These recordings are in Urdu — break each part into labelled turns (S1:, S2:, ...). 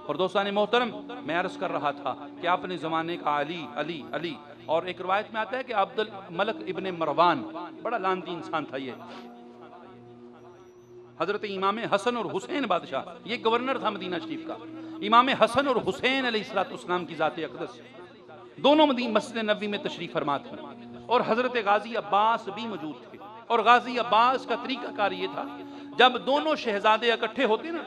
S1: اور دوستان محترم، میں عرض کر رہا تھا کہ اپنے زمانے کا علی علی علی، اور ایک روایت میں آتا ہے کہ عبد الملک ابن مروان بڑا لعنتی انسان تھا یہ، حضرت امام حسن اور حسین بادشاہ، یہ گورنر تھا مدینہ شریف کا، امام حسن اور حسین علیہ السلام کی ذات اقدس دونوں مسجد نبوی میں تشریف فرما تھے، اور حضرت غازی عباس بھی موجود تھے۔ اور غازی عباس کا طریقہ کار یہ تھا، جب دونوں شہزادے اکٹھے ہوتے نا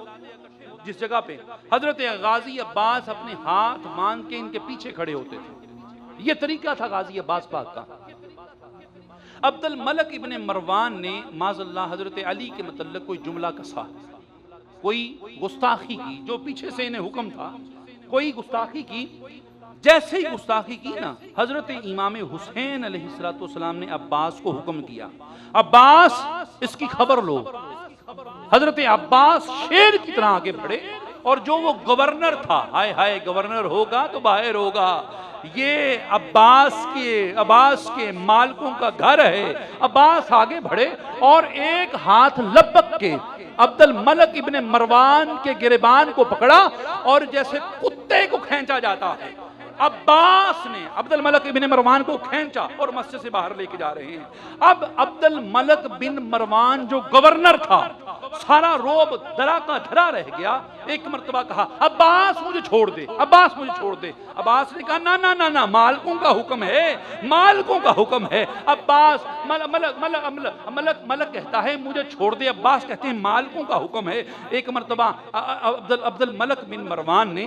S1: جس جگہ پہ، حضرت غازی عباس اپنے ہاتھ باندھ کے ان کے پیچھے کھڑے ہوتے تھے۔ یہ طریقہ تھا غازی عباس پاک کا۔ عبد الملک ابن مروان نے معاذ اللہ حضرت علی کے متعلق کوئی جملہ کسا، کوئی گستاخی کی، جو پیچھے سے انہیں حکم تھا، کوئی گستاخی کی۔ جیسے ہی گستاخی کی نا، حضرت امام حسین علیہ السلام نے عباس کو حکم کیا، عباس اس کی خبر لو۔ حضرت عباس شیر کی طرح آگے بڑھے، اور جو وہ گورنر تھا، ہائے ہائے گورنر ہوگا تو باہر ہوگا، یہ عباس کے مالکوں کا گھر ہے۔ عباس آگے بڑھے اور ایک ہاتھ لپک کے عبد الملک ابن مروان کے گریبان کو پکڑا، اور جیسے کتے کو کھینچا جاتا ہے، عباس نے عبد الملک بن مروان کو کھینچا اور مسجد سے باہر لے کے جا رہے ہیں۔ اب عبد الملک بن مروان جو گورنر تھا، سارا روب درا کا دھرا رہ گیا۔ ایک مرتبہ کہا، عباس مجھے چھوڑ دے، عباس مجھے چھوڑ دے۔ عباس نے کہا، نا نا نا نا، مالکوں کا حکم ہے، مالکوں کا حکم ہے۔ عباس ملک کہتا ہے مجھے چھوڑ دے، عباس کہتے ہیں مالکوں کا حکم ہے۔ ایک مرتبہ عبد الملک بن مروان نے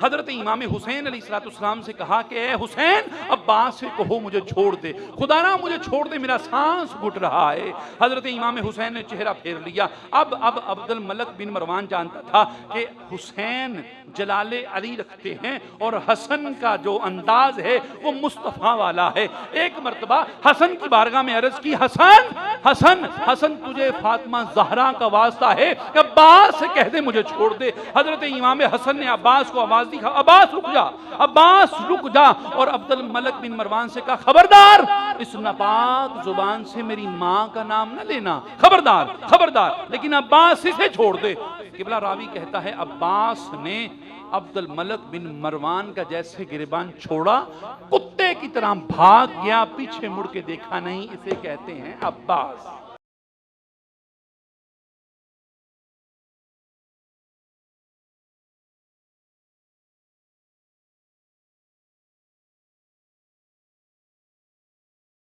S1: حضرت امام حسین علیہ السلام سے کہا کہ اے حسین، عباس سے کہو مجھے چھوڑ دے، خدا نہ مجھے چھوڑ دے، میرا سانس گھٹ رہا ہے۔ حضرت امام حسین نے چہرہ پھیر لیا۔ اب عبد الملک بن مروان جانتا تھا کہ حسین جلال علی رکھتے ہیں، اور حسن کا جو انداز ہے وہ مصطفیٰ والا ہے۔ ایک مرتبہ حسن کی بارگاہ میں عرض کی، حسن تجھے فاطمہ زہرا کا واسطہ ہے، عباس سے کہہ دے مجھے چھوڑ دے۔ حضرت امام حسن نے عباس کو آواز دی، عباس رک جا، عباس رک جا۔ اور عبد الملک بن مروان سے کہا، خبردار اس ناپاک زبان سے میری ماں کا نام نہ لینا، خبردار خبردار، لیکن عباس اسے چھوڑ دے۔ قبلہ راوی کہتا ہے عباس نے عبد الملک بن مروان کا جیسے گریبان چھوڑا، کتے کی طرح بھاگ گیا، پیچھے مڑ کے دیکھا نہیں۔ اسے کہتے ہیں عباس۔